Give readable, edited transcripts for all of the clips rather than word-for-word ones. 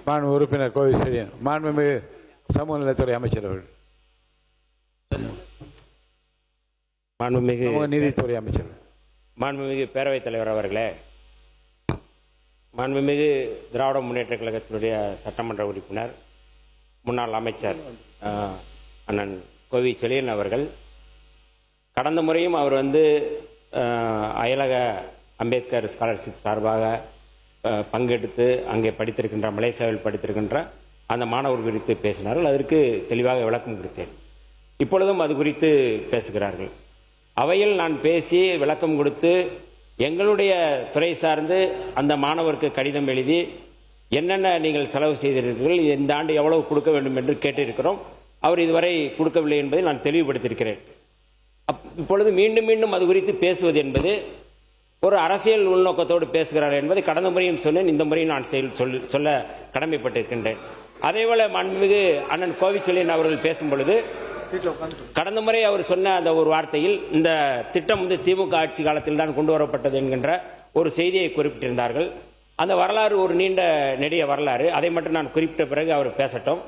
மாண்பு உறுப்பினர் கோவை செழியன். மாண்புமிகு சமூக நலத்துறை அமைச்சர் அவர்கள். மாண்புமிகு நீதித்துறை அமைச்சர். மாண்புமிகு பேரவைத் தலைவர் அவர்களே, மாண்புமிகு திராவிட முன்னேற்ற கழகத்தினுடைய சட்டமன்ற உறுப்பினர் முன்னாள் அமைச்சர் அண்ணன் கோவை செழியன் அவர்கள் கடந்த முறையும் அவர் அயலக அம்பேத்கர் ஸ்காலர்ஷிப் சார்பாக பங்கெடுத்து அங்கே படித்திருக்கின்ற மலேசியாவில் படித்திருக்கின்ற அந்த மாணவர் குறித்து பேசினார்கள். அதற்கு தெளிவாக விளக்கம் கொடுத்தேன். இப்பொழுதும் அது குறித்து பேசுகிறார்கள். அவையில் நான் பேசி விளக்கம் கொடுத்து எங்களுடைய துறை சார்ந்து அந்த மாணவருக்கு கடிதம் எழுதி என்னென்ன நீங்கள் செலவு செய்திருக்கிறீர்கள், இந்த ஆண்டு எவ்வளவு கொடுக்க வேண்டும் என்று கேட்டிருக்கிறோம். அவர் இதுவரை கொடுக்கவில்லை என்பதை நான் தெளிவுபடுத்தியிருக்கிறேன். இப்பொழுது மீண்டும் மீண்டும் அது குறித்து பேசுவது என்பது ஒரு அரசியல் உள்நோக்கத்தோடு பேசுகிறார் என்பதை கடந்த முறையும் சொன்னேன், இந்த முறையும் நான் சொல்ல கடமைப்பட்டிருக்கின்றேன். அதேபோல மாண்புமிகு அண்ணன் கோவை செழியன் அவர்கள் பேசும் பொழுது கடந்த முறை அவர் சொன்ன அந்த ஒரு வார்த்தையில் இந்த திட்டம் திமுக ஆட்சி காலத்தில் தான் கொண்டு வரப்பட்டது என்கின்ற ஒரு செய்தியை குறிப்பிட்டிருந்தார்கள். அந்த வரலாறு ஒரு நீண்ட நெடிய வரலாறு. அதை மட்டும் நான் குறிப்பிட்ட பிறகு அவர் பேசட்டும்.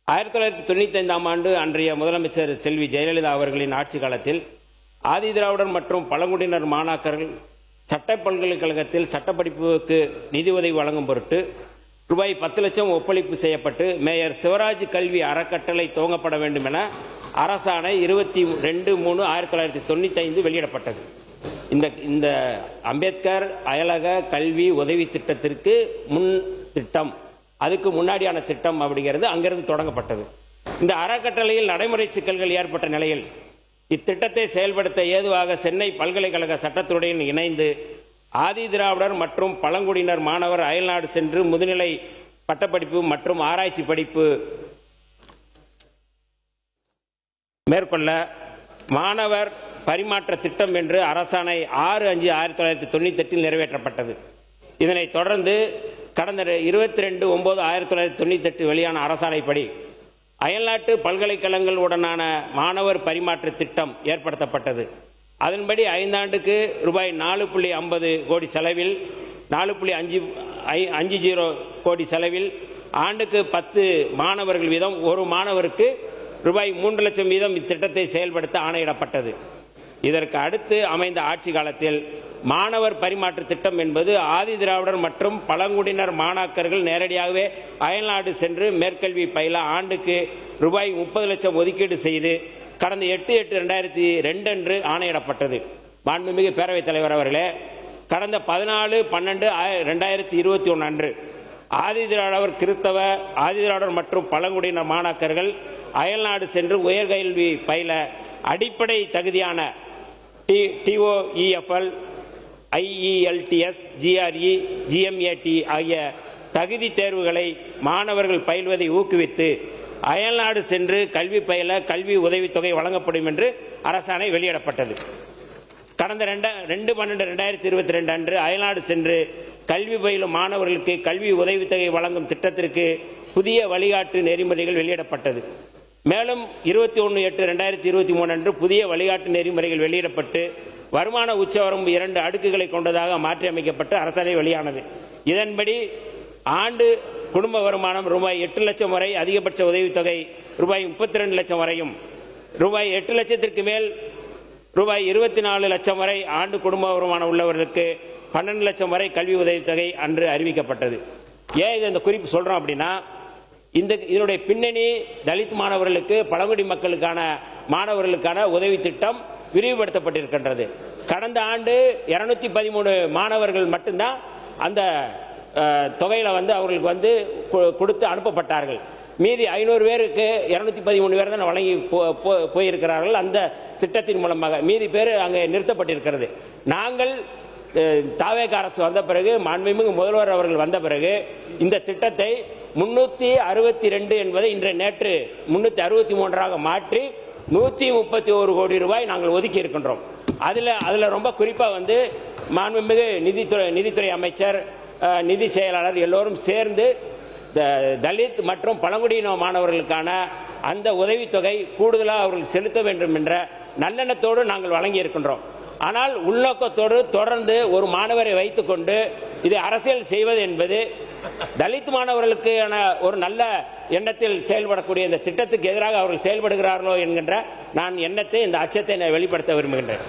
1995ஆம் ஆண்டு அன்றைய முதலமைச்சர் செல்வி ஜெயலலிதா அவர்களின் ஆட்சி காலத்தில் ஆதி திராவிடர் மற்றும் பழங்குடியினர் மாணாக்கர்கள் சட்ட பல்கலைக்கழகத்தில் சட்டப்படிப்புக்கு நிதி உதவி வழங்கும் பொருட்டு ரூபாய் 10 லட்சம் ஒப்பளிப்பு செய்யப்பட்டு மேயர் சிவராஜ் கல்வி அறக்கட்டளை துவங்கப்பட வேண்டும் என அரசாணை 22/3/1995 வெளியிடப்பட்டது. இந்த அம்பேத்கர் அயலக கல்வி உதவி திட்டத்திற்கு முன் திட்டம், அதுக்கு முன்னாடியான திட்டம் அப்படிங்கிறது அங்கிருந்து தொடங்கப்பட்டது. இந்த அறக்கட்டளையில் நடைமுறை சிக்கல்கள் ஏற்பட்ட நிலையில் இத்திட்டத்தை செயல்படுத்த ஏதுவாக சென்னை பல்கலைக்கழக சட்டத்துறையுடன் இணைந்து ஆதி திராவிடர் மற்றும் பழங்குடியினர் மாணவர் அயல்நாடு சென்று முதுநிலை பட்டப்படிப்பு மற்றும் ஆராய்ச்சி படிப்பு மேற்கொள்ள மாணவர் பரிமாற்ற திட்டம் என்று அரசாணை 6/5/1998 நிறைவேற்றப்பட்டது. இதனைத் தொடர்ந்து கடந்த 22/9/1998 வெளியான அரசாணைப்படி அயல்நாட்டு பல்கலைக்கழகங்களுடனான மாணவர் பரிமாற்ற திட்டம் ஏற்படுத்தப்பட்டது. அதன்படி 5 ஆண்டுக்கு ரூபாய் 4.50 கோடி செலவில் 4.50 கோடி செலவில் ஆண்டுக்கு 10 மாணவர்கள் வீதம் ஒரு மாணவருக்கு ரூபாய் 3 லட்சம் வீதம் இத்திட்டத்தை செயல்படுத்த ஆணையிடப்பட்டது. இதற்கு அடுத்து அமைந்த ஆட்சி காலத்தில் மாணவர் பரிமாற்ற திட்டம் என்பது ஆதி திராவிடர் மற்றும் பழங்குடியினர் மாணாக்கர்கள் நேரடியாகவே அயல்நாடு சென்று மேற்கல்வி பயில ஆண்டுக்கு ரூபாய் 30 லட்சம் ஒதுக்கீடு செய்து கடந்த 8/8/2002 அன்று ஆணையிடப்பட்டது. மாண்புமிகு பேரவைத் தலைவர் அவர்களே, கடந்த 14/12/2021 அன்று ஆதி திராவிடர் கிறிஸ்தவ ஆதி திராவிடர் மற்றும் பழங்குடியினர் மாணாக்கர்கள் அயல்நாடு சென்று உயர்கல்வி பயில அடிப்படை தகுதியான TOEFL, IELTS, GRE, GMAT ஆகிய தகுதி தேர்வுகளை மாணவர்கள் பயில்வதை ஊக்குவித்து அயல்நாடு சென்று கல்வி பயில கல்வி உதவித்தொகை வழங்கப்படும் என்று அரசாணை வெளியிடப்பட்டது. கடந்த 2/12/2022 அன்று அயல்நாடு சென்று கல்வி பயிலும் மாணவர்களுக்கு கல்வி உதவித்தொகை வழங்கும் திட்டத்திற்கு புதிய வழிகாட்டு நெறிமுறைகள் வெளியிடப்பட்டது. மேலும் 21/8/2023 அன்று புதிய வழிகாட்டு நெறிமுறைகள் வெளியிடப்பட்டு வருமான உச்சவரம்பு 2 அடுக்குகளை கொண்டதாக மாற்றியமைக்கப்பட்டு அரசாணை வெளியானது. இதன்படி ஆண்டு குடும்ப வருமானம் ரூபாய் 8 லட்சம் வரை அதிகபட்ச உதவித்தொகை ரூபாய் 32 லட்சம் வரையும், ரூபாய் 8 லட்சத்திற்கு மேல் ரூபாய் 24 லட்சம் வரை ஆண்டு குடும்ப வருமானம் உள்ளவர்களுக்கு 12 லட்சம் வரை கல்வி உதவித்தொகை அன்று அறிவிக்கப்பட்டது. ஏன் இந்த குறிப்பு சொல்றோம் அப்படின்னா, இதனுடைய பின்னணி தலித் மாணவர்களுக்கு பழங்குடி மக்களுக்கான மாணவர்களுக்கான உதவி திட்டம் விரிவுபடுத்தப்பட்டிருக்கின்றது. கடந்த ஆண்டு 213 மாணவர்கள் மட்டும்தான் அந்த தொகையில அவர்களுக்கு கொடுத்து அனுப்பப்பட்டார்கள். மீதி 500 பேருக்கு 213 பேர் தான் வழங்கி போயிருக்கிறார்கள். அந்த திட்டத்தின் மூலமாக மீதி பேர் அங்கே நிறுத்தப்பட்டிருக்கிறது. நாங்கள் தாவேக அரசு வந்த பிறகு, மாண்புமிகு முதல்வர் அவர்கள் வந்த பிறகு இந்த திட்டத்தை 362 என்பதை நேற்று 363ஆக மாற்றி 131 கோடி ரூபாய் நாங்கள் ஒதுக்கி இருக்கின்றோம். அதுல ரொம்ப குறிப்பா மாண்புமிகு நிதித்துறை அமைச்சர், நிதி செயலாளர் எல்லோரும் சேர்ந்து தலித் மற்றும் பழங்குடியின மாணவர்களுக்கான அந்த உதவித்தொகை கூடுதலாக அவர்கள் செலுத்த வேண்டும் என்ற நல்லெண்ணத்தோடு நாங்கள் வழங்கி இருக்கின்றோம். ஆனால் உள்நோக்கத்தோடு தொடர்ந்து ஒரு மாணவரை வைத்துக்கொண்டு இது அரசியல் செய்வது என்பது தலித் மாணவர்களுக்கான ஒரு நல்ல எண்ணத்தில் செயல்படக்கூடிய இந்த திட்டத்துக்கு எதிராக அவர்கள் செயல்படுகிறார்களோ என்கின்ற நான் எண்ணத்தை இந்த அச்சத்தை நான் வெளிப்படுத்த விரும்புகின்றேன்.